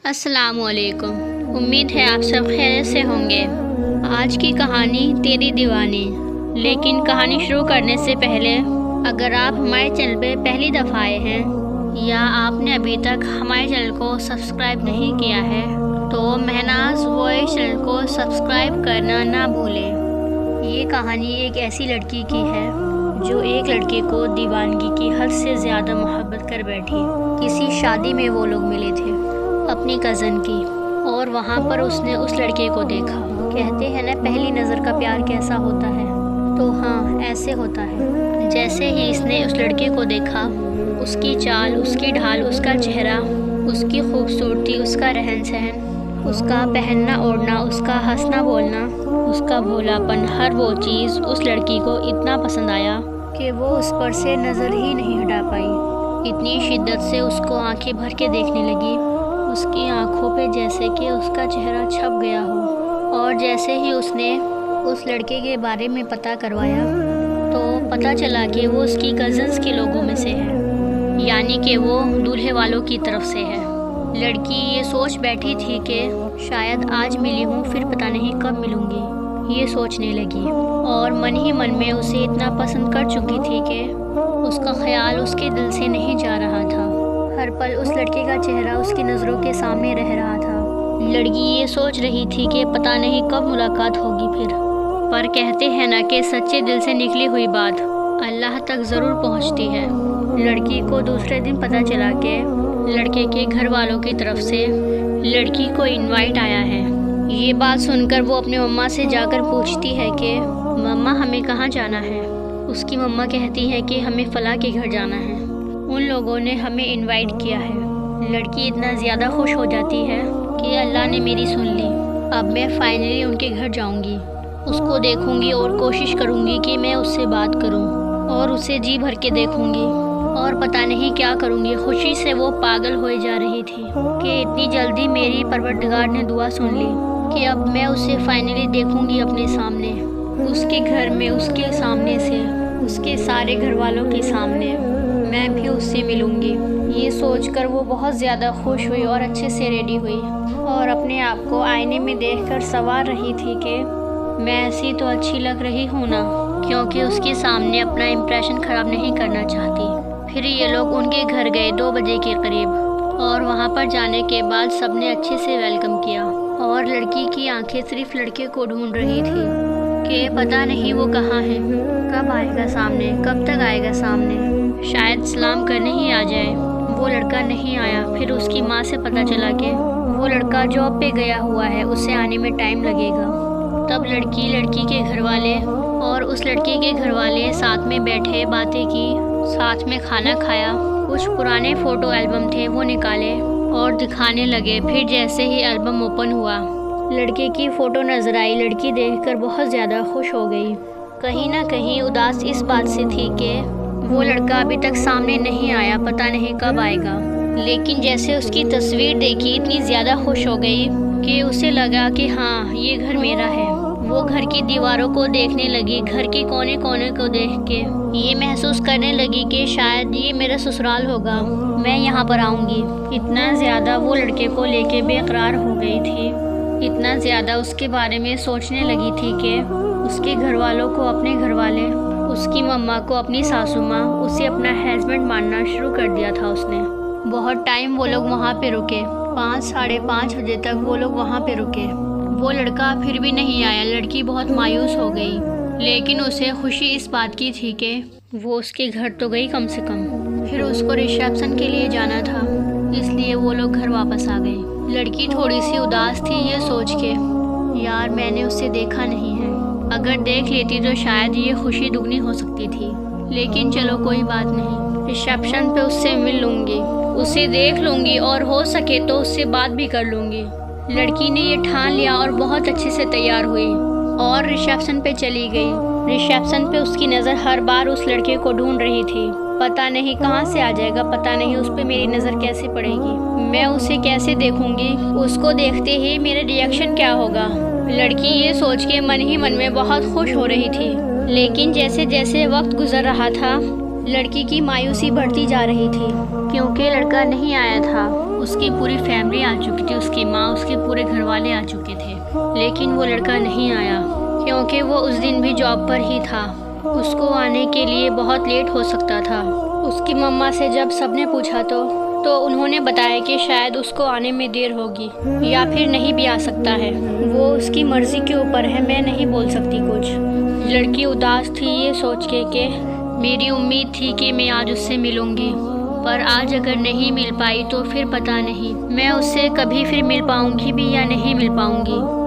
अस्सलामुअलैकुम। उम्मीद है आप सब खैरियत से होंगे। आज की कहानी तेरी दीवानी। लेकिन कहानी शुरू करने से पहले अगर आप हमारे चैनल पे पहली दफ़ा आए हैं या आपने अभी तक हमारे चैनल को सब्सक्राइब नहीं किया है तो महनाज वॉइस चैनल को सब्सक्राइब करना ना भूलें। ये कहानी एक ऐसी लड़की की है जो एक लड़के को दीवानगी की हद से ज़्यादा मोहब्बत कर बैठी। किसी शादी में वो लोग मिले थे अपनी कज़न की, और वहाँ पर उसने उस लड़के को देखा। कहते हैं ना, पहली नज़र का प्यार कैसा होता है, तो हाँ ऐसे होता है। जैसे ही इसने उस लड़के को देखा, उसकी चाल, उसकी ढाल, उसका चेहरा, उसकी खूबसूरती, उसका रहन सहन, उसका पहनना ओढ़ना, उसका हंसना बोलना, उसका भोलापन, हर वो चीज़ उस लड़की को इतना पसंद आया कि वो उस पर से नज़र ही नहीं हटा पाई। इतनी शिद्दत से उसको आंखें भर के देखने लगी। उसकी आंखों पे जैसे कि उसका चेहरा छप गया हो। और जैसे ही उसने उस लड़के के बारे में पता करवाया तो पता चला कि वो उसकी कज़न्स के लोगों में से है, यानी कि वो दूल्हे वालों की तरफ से है। लड़की ये सोच बैठी थी कि शायद आज मिली हूँ, फिर पता नहीं कब मिलूँगी, ये सोचने लगी। और मन ही मन में उसे इतना पसंद कर चुकी थी कि उसका ख्याल उसके दिल से नहीं जा रहा था। हर पल उस लड़के का चेहरा उसकी नज़रों के सामने रह रहा था। लड़की ये सोच रही थी कि पता नहीं कब मुलाकात होगी फिर। पर कहते हैं ना कि सच्चे दिल से निकली हुई बात अल्लाह तक ज़रूर पहुंचती है। लड़की को दूसरे दिन पता चला कि लड़के के घर वालों की तरफ से लड़की को इनवाइट आया है। ये बात सुनकर वो अपनी मम्मा से जाकर पूछती है कि मम्मा हमें कहाँ जाना है। उसकी मम्मा कहती है कि हमें फ़लाँ के घर जाना है, उन लोगों ने हमें इनवाइट किया है। लड़की इतना ज़्यादा खुश हो जाती है कि अल्लाह ने मेरी सुन ली। अब मैं फ़ाइनली उनके घर जाऊंगी, उसको देखूंगी और कोशिश करूंगी कि मैं उससे बात करूं और उसे जी भर के देखूंगी। और पता नहीं क्या करूंगी। खुशी से वो पागल हो जा रही थी कि इतनी जल्दी मेरी परवरदिगार ने दुआ सुन ली कि अब मैं उसे फ़ाइनली देखूंगी अपने सामने, उसके घर में, उसके सामने से, उसके सारे घर वालों के सामने मैं भी उससे मिलूंगी। ये सोचकर वो बहुत ज़्यादा खुश हुई और अच्छे से रेडी हुई और अपने आप को आईने में देखकर संवार रही थी कि मैं ऐसी तो अच्छी लग रही हूँ ना, क्योंकि उसके सामने अपना इम्प्रेशन ख़राब नहीं करना चाहती। फिर ये लोग उनके घर गए 2 बजे के करीब, और वहाँ पर जाने के बाद सबने अच्छे से वेलकम किया। और लड़की की आंखें सिर्फ लड़के को ढूंढ रही थी कि पता नहीं वो कहाँ है, कब आएगा सामने, कब तक आएगा सामने, शायद सलाम करने ही आ जाए। वो लड़का नहीं आया। फिर उसकी माँ से पता चला कि वो लड़का जॉब पे गया हुआ है, उसे आने में टाइम लगेगा। तब लड़की के घर वाले और उस लड़के के घर वाले साथ में बैठे, बातें की, साथ में खाना खाया। कुछ पुराने फ़ोटो एल्बम थे वो निकाले और दिखाने लगे। फिर जैसे ही एल्बम ओपन हुआ, लड़के की फ़ोटो नज़र आई। लड़की देखकर बहुत ज़्यादा खुश हो गई। कहीं ना कहीं उदास इस बात से थी कि वो लड़का अभी तक सामने नहीं आया, पता नहीं कब आएगा। लेकिन जैसे उसकी तस्वीर देखी, इतनी ज़्यादा खुश हो गई कि उसे लगा कि हाँ ये घर मेरा है। वो घर की दीवारों को देखने लगी, घर के कोने कोने को देख के ये महसूस करने लगी कि शायद ये मेरा ससुराल होगा, मैं यहाँ पर आऊँगी। इतना ज़्यादा वो लड़के को लेके बेकरार हो गई थी, इतना ज़्यादा उसके बारे में सोचने लगी थी कि उसके घर वालों को अपने घर वाले, उसकी मम्मा को अपनी सासू माँ, उसे अपना हस्बैंड मानना शुरू कर दिया था उसने। बहुत टाइम वो लोग वहाँ पे रुके, 5 साढ़े 5 बजे तक वो लोग वहाँ पे रुके। वो लड़का फिर भी नहीं आया। लड़की बहुत मायूस हो गई, लेकिन उसे खुशी इस बात की थी कि वो उसके घर तो गई कम से कम। फिर उसको रिसेप्शन के लिए जाना था, इसलिए वो लोग घर वापस आ गए। लड़की थोड़ी सी उदास थी ये सोच के, यार मैंने उसे देखा नहीं है, अगर देख लेती तो शायद ये खुशी दुगनी हो सकती थी। लेकिन चलो कोई बात नहीं, रिसेप्शन पे उससे मिल लूँगी, उसे देख लूँगी और हो सके तो उससे बात भी कर लूँगी। लड़की ने ये ठान लिया और बहुत अच्छे से तैयार हुई और रिसेप्शन पे चली गई। रिसेप्शन पे उसकी नज़र हर बार उस लड़के को ढूंढ रही थी, पता नहीं कहाँ से आ जाएगा, पता नहीं उस पर मेरी नज़र कैसे पड़ेगी, मैं उसे कैसे देखूँगी, उसको देखते ही मेरा रिएक्शन क्या होगा। लड़की ये सोच के मन ही मन में बहुत खुश हो रही थी। लेकिन जैसे जैसे वक्त गुजर रहा था, लड़की की मायूसी बढ़ती जा रही थी, क्योंकि लड़का नहीं आया था। उसकी पूरी फैमिली आ चुकी थी, उसकी माँ, उसके पूरे घर वाले आ चुके थे, लेकिन वो लड़का नहीं आया क्योंकि वो उस दिन भी जॉब पर ही था। उसको आने के लिए बहुत लेट हो सकता था। उसकी मम्मा से जब सबने पूछा तो उन्होंने बताया कि शायद उसको आने में देर होगी या फिर नहीं भी आ सकता है। वो उसकी मर्ज़ी के ऊपर है, मैं नहीं बोल सकती कुछ। लड़की उदास थी ये सोच के कि मेरी उम्मीद थी कि मैं आज उससे मिलूँगी, पर आज अगर नहीं मिल पाई तो फिर पता नहीं मैं उससे कभी फिर मिल पाऊँगी भी या नहीं मिल पाऊँगी।